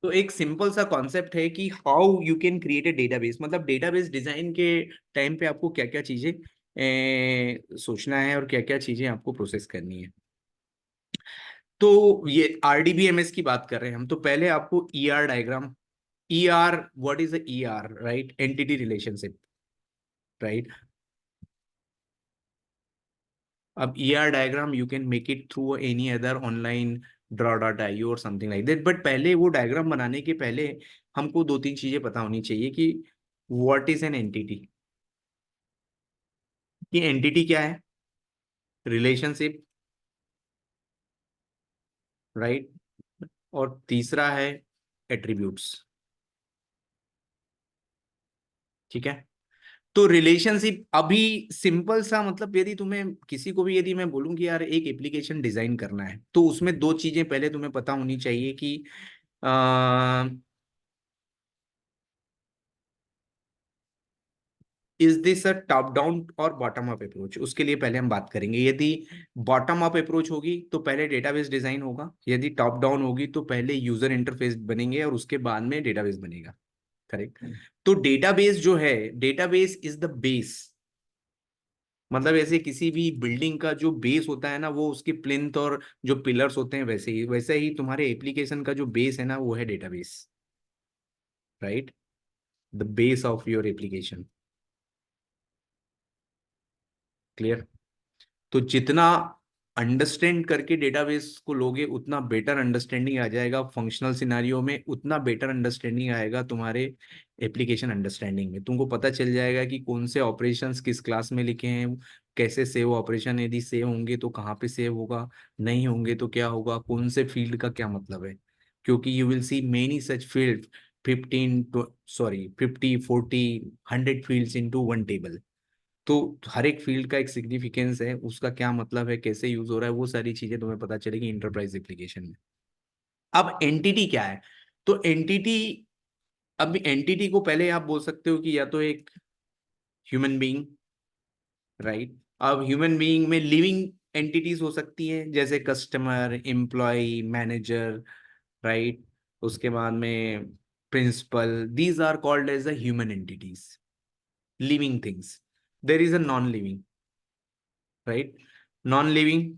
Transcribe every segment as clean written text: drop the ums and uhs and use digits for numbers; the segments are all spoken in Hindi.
तो एक सिंपल सा कॉन्सेप्ट है कि how you can create a database, मतलब डेटाबेस डिजाइन के टाइम पे आपको क्या क्या चीजें सोचना है और क्या क्या चीजें आपको प्रोसेस करनी है। तो ये आरडीबीएमएस की बात कर रहे हैं हम, तो पहले आपको ER diagram, ER what is ER, right, entity relationship, right. अब ER diagram you can make it through any other online draw dot I और समथिंग लाइक दैट, बट पहले वो डायग्राम बनाने के पहले हमको दो तीन चीजें पता होनी चाहिए कि व्हाट इज एन एंटिटी, कि एंटिटी क्या है, रिलेशनशिप, राइट, और तीसरा है एट्रीब्यूट्स। ठीक है। तो रिलेशनशिप अभी सिंपल सा, मतलब यदि तुम्हें किसी को भी, यदि मैं बोलूं कि यार एक एप्लीकेशन डिजाइन करना है, तो उसमें दो चीजें पहले तुम्हें पता होनी चाहिए कि is this a top down और बॉटम अप अप्रोच। उसके लिए पहले हम बात करेंगे, यदि बॉटम अप अप्रोच होगी तो पहले डेटाबेस डिजाइन होगा, यदि टॉप डाउन होगी तो पहले यूजर इंटरफेस बनेंगे और उसके बाद में डेटाबेस बनेगा। करेक्ट। तो डेटाबेस जो है, डेटाबेस इज द बेस, मतलब ऐसे किसी भी बिल्डिंग का जो बेस होता है ना, वो उसकी प्लिंथ और जो पिलर्स होते हैं, वैसे ही तुम्हारे एप्लीकेशन का जो बेस है ना, वो है database, right, the base of your application. Clear. तो जितना अंडरस्टैंड करके डेटाबेस को लोगे उतना बेटर अंडरस्टैंडिंग आ जाएगा फंक्शनल सिनारियो में, उतना बेटर अंडरस्टैंडिंग आएगा तुम्हारे एप्लीकेशन अंडरस्टैंडिंग में। तुमको पता चल जाएगा कि कौन से ऑपरेशंस किस क्लास में लिखे हैं, कैसे सेव ऑपरेशन, यदि सेव होंगे तो कहाँ पे सेव होगा, नहीं होंगे तो क्या होगा, कौन से फील्ड का क्या मतलब है, क्योंकि you will see many such field, 50 40 fields into one table. तो हर एक फील्ड का एक सिग्निफिकेंस है, उसका क्या मतलब है, कैसे यूज हो रहा है, वो सारी चीजें तुम्हें पता चलेगी इंटरप्राइज एप्लीकेशन में। अब एंटिटी क्या है, तो एंटिटी, अब एंटिटी को पहले आप बोल सकते हो कि या तो एक ह्यूमन बीइंग, राइट। अब ह्यूमन बीइंग में लिविंग एंटिटीज हो सकती हैं, जैसे कस्टमर, एम्प्लॉय, मैनेजर, राइट। उसके बाद में principle, these are called as the human entities, living things. There is a non living, right. Non living,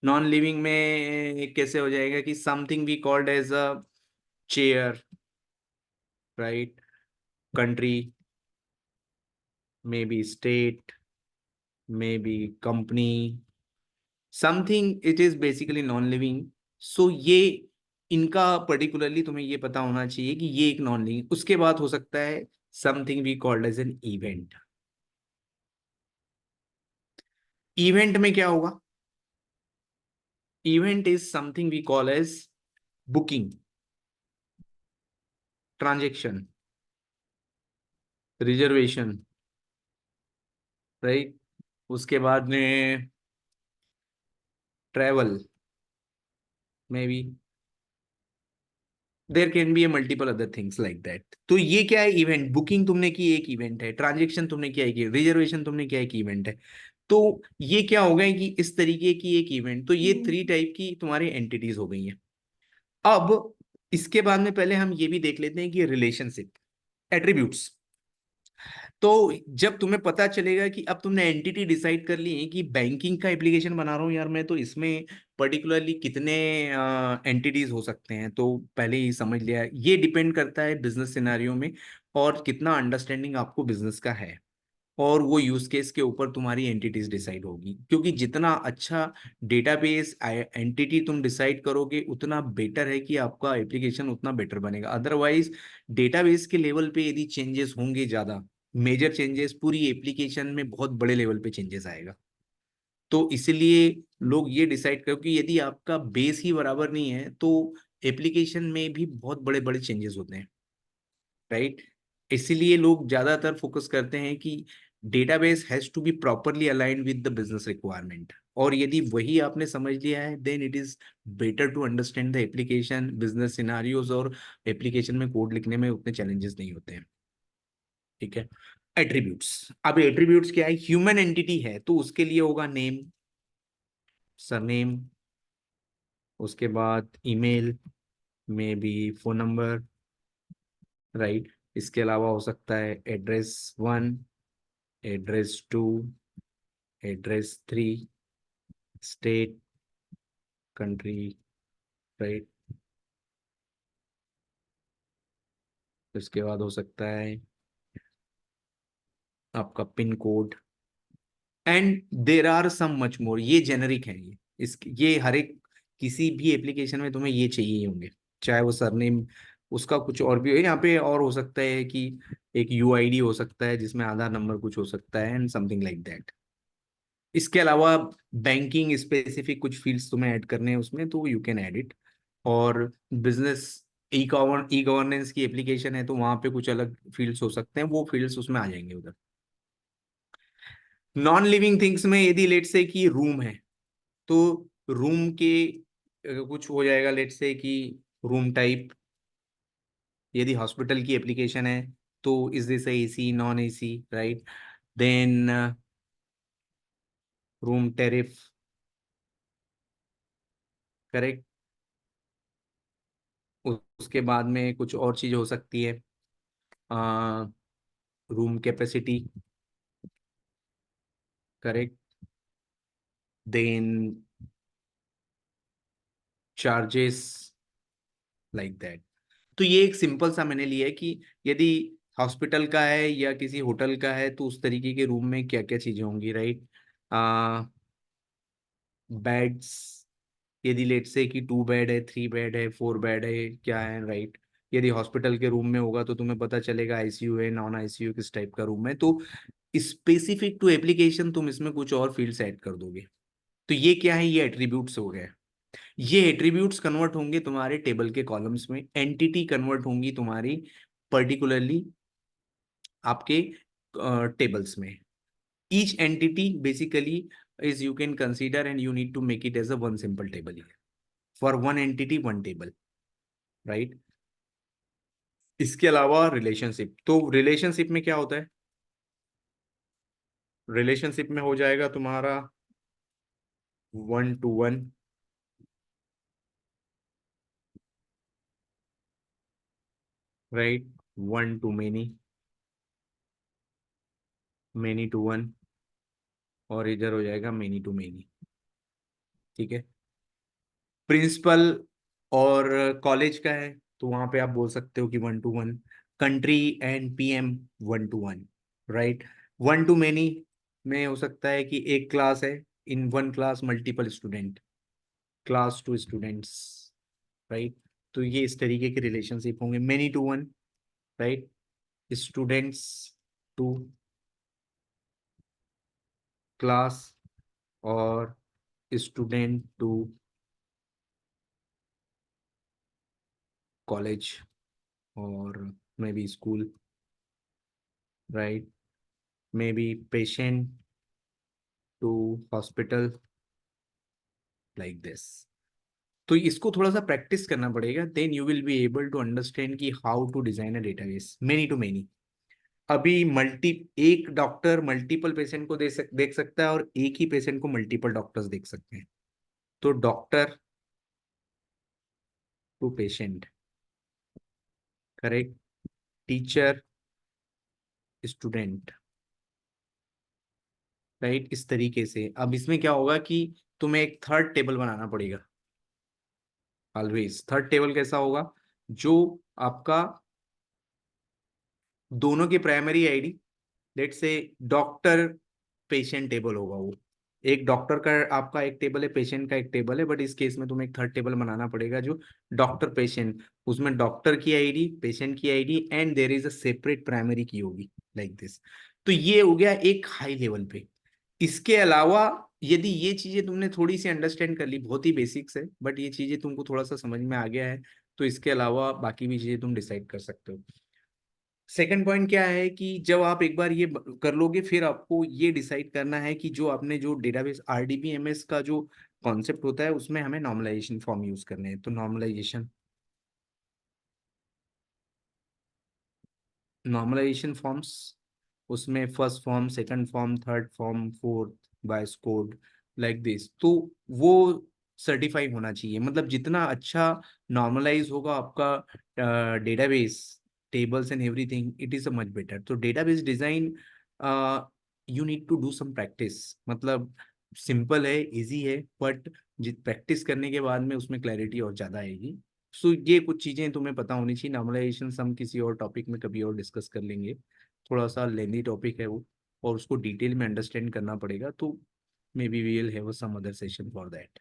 non living में कैसे हो जाएगा कि something we called as a chair, right, country, may be state, may be company, something it is basically non living. So ये, इनका पर्टिकुलरली तुम्हें ये पता होना चाहिए कि ये एक नॉन लिविंग। उसके बाद हो सकता है something we called as an event. Event में क्या होगा, event is something we call as booking, transaction, reservation, right. उसके बाद में travel, may be there can be a multiple other things like that. तो ये क्या है, इवेंट। बुकिंग तुमने की, एक इवेंट है। ट्रांजेक्शन तुमने क्या की, रिजर्वेशन तुमने क्या, एक इवेंट है। तो ये क्या हो गए कि इस तरीके की एक इवेंट, तो ये थ्री टाइप की तुम्हारी एंटिटीज हो गई हैं। अब इसके बाद में पहले हम ये भी देख लेते हैं कि रिलेशनशिप, एट्रीब्यूट्स। तो जब तुम्हें पता चलेगा कि अब तुमने एंटिटी डिसाइड कर ली है कि बैंकिंग का एप्लीकेशन बना रहा हूँ यार मैं, तो इसमें पर्टिकुलरली कितने एंटिटीज हो सकते हैं, तो पहले ही समझ लिया। ये डिपेंड करता है बिजनेस सिनारियो में और कितना अंडरस्टैंडिंग आपको बिजनेस का है, और वो यूज केस के ऊपर तुम्हारी एंटिटीज डिसाइड होगी। क्योंकि जितना अच्छा डेटाबेस एंटिटी तुम डिसाइड करोगे उतना बेटर है कि आपका एप्लीकेशन उतना बेटर बनेगा। अदरवाइज डेटाबेस के लेवल पे यदि चेंजेस होंगे ज्यादा, मेजर चेंजेस, पूरी एप्लीकेशन में बहुत बड़े लेवल पे चेंजेस आएगा। तो इसलिए लोग ये डिसाइड करो कि यदि आपका बेस ही बराबर नहीं है तो एप्लीकेशन में भी बहुत बड़े बड़े चेंजेस होते हैं, राइट। इसीलिए लोग ज्यादातर फोकस करते हैं कि database has to be properly aligned with the business requirement. और यदि वही आपने समझ लिया है then it is better to understand the application business scenarios, और एप्लीकेशन में कोड लिखने में उतने चैलेंजेस नहीं होते हैं। ठीक है। एट्रीब्यूट्स, अब एट्रीब्यूट्स क्या है, ह्यूमन एंटिटी है तो उसके लिए होगा नेम, सरनेम, उसके बाद email, may be phone number, right. इसके अलावा हो सकता है address 1, address 2, address 3, state, country, right. इसके बाद हो सकता है आपका pin code, and there are some much more. ये जेनरिक है, ये हर एक किसी भी एप्लीकेशन में तुम्हें ये चाहिए ही होंगे, चाहे वो सरनेम उसका कुछ और भी हो यहाँ पे, और हो सकता है कि एक यूआईडी हो सकता है जिसमें आधार नंबर कुछ हो सकता है एंड समथिंग लाइक दैट। इसके अलावा बैंकिंग स्पेसिफिक कुछ फील्ड्स तुम्हें ऐड करने हैं उसमें, तो यू कैन ऐड इट। और बिजनेस ई गवर्नेंस की एप्लीकेशन है तो वहां पे कुछ अलग फील्ड्स हो सकते हैं, वो फील्ड्स उसमें आ जाएंगे उधर। नॉन लिविंग थिंग्स में यदि लेट से कि रूम है, तो रूम के कुछ हो जाएगा, लेट से कि रूम टाइप। यदि हॉस्पिटल की एप्लीकेशन है तो is this AC, non AC, right. Then room tariff, correct. उसके बाद में कुछ और चीज हो सकती है, room capacity, correct. Then charges, like that. तो ये एक सिंपल सा मैंने लिया है कि यदि हॉस्पिटल का है या किसी होटल का है तो उस तरीके के रूम में क्या क्या चीजें होंगी, राइट। बेड्स, यदि लेट से कि 2 बेड है, 3 बेड है, 4 बेड है, क्या है, राइट। यदि हॉस्पिटल के रूम में होगा तो तुम्हें पता चलेगा आईसीयू है, नॉन आईसीयू, किस टाइप का रूम है। तो स्पेसिफिक टू एप्लीकेशन तुम इसमें कुछ और फील्ड्स ऐड कर दोगे। तो ये क्या है, ये एट्रीब्यूट्स हो गए। ये एट्रीब्यूट्स कन्वर्ट होंगे तुम्हारे टेबल के कॉलम्स में, एंटिटी कन्वर्ट होंगी तुम्हारी पर्टिकुलरली आपके टेबल्स में। Each entity basically is you can consider and you need to make it as a one simple table here, for one entity one table, right। इसके अलावा रिलेशनशिप, तो रिलेशनशिप में क्या होता है, रिलेशनशिप में हो जाएगा तुम्हारा 1 to 1, right. 1 to many, many to 1, और इधर हो जाएगा many to many, ठीक है। प्रिंसिपल और कॉलेज का है तो वहां पे आप बोल सकते हो कि 1 to 1। Country and PM 1 to 1, right. 1 to many में हो सकता है कि एक क्लास है, in one class multiple student, class two students, right. तो ये इस तरीके के रिलेशनशिप होंगे। many to 1, right, students to class, और स्टूडेंट टू कॉलेज, और may be school, right. May be patient to hospital, like this. तो इसको थोड़ा सा प्रैक्टिस करना पड़ेगा, then you will be able to understand कि how to design a database many to many. अभी मल्टी एक डॉक्टर मल्टीपल पेशेंट को देख सकता है, और एक ही पेशेंट को मल्टीपल डॉक्टर्स देख सकते हैं। तो doctor to patient, correct. Teacher student, right. इस तरीके से अब इसमें क्या होगा कि तुम्हें एक थर्ड टेबल बनाना पड़ेगा। ऑलवेज थर्ड टेबल कैसा होगा, जो आपका दोनों की प्राइमरी आईडी, लेट से डॉक्टर पेशेंट टेबल होगा वो। एक डॉक्टर का आपका एक टेबल है, पेशेंट का एक टेबल है, बट इस केस में तुम्हें एक थर्ड टेबल बनाना पड़ेगा जो डॉक्टर पेशेंट, उसमें डॉक्टर की आईडी, पेशेंट की ID, and there is a separate primary key होगी, लाइक दिस। तो ये हो गया एक हाई लेवल पे। इसके अलावा यदि ये चीजें तुमने थोड़ी सी अंडरस्टैंड कर ली, बहुत ही बेसिक्स है, बट ये चीजें तुमको थोड़ा सा समझ में आ गया है, तो इसके अलावा बाकी भी चीजें तुम डिसाइड कर सकते हो। सेकंड पॉइंट क्या है कि जब आप एक बार ये कर लोगे, फिर आपको ये डिसाइड करना है कि जो आपने जो डेटाबेस आरडीबीएमएस का जो कॉन्सेप्ट होता है उसमें हमें नॉर्मलाइजेशन फॉर्म यूज करने हैं। तो नॉर्मलाइजेशन फॉर्म्स, उसमें first form, second form, third form, fourth, bias code, like this. तो वो सर्टिफाई होना चाहिए, मतलब जितना अच्छा नॉर्मलाइज होगा आपका database, tables and everything, it is a much better. तो database design you need to do some practice, मतलब सिंपल है, इजी है, बट जित प्रैक्टिस करने के बाद में उसमें क्लैरिटी और ज़्यादा आएगी। सो ये कुछ चीज़ें तुम्हें पता होनी चाहिए। नॉर्मलाइजेशन हम किसी और टॉपिक में कभी और डिस्कस कर लेंगे, थोड़ा सा लेंदी टॉपिक है वो, और उसको डिटेल में अंडरस्टैंड करना पड़ेगा, तो may be we will have some other session for that.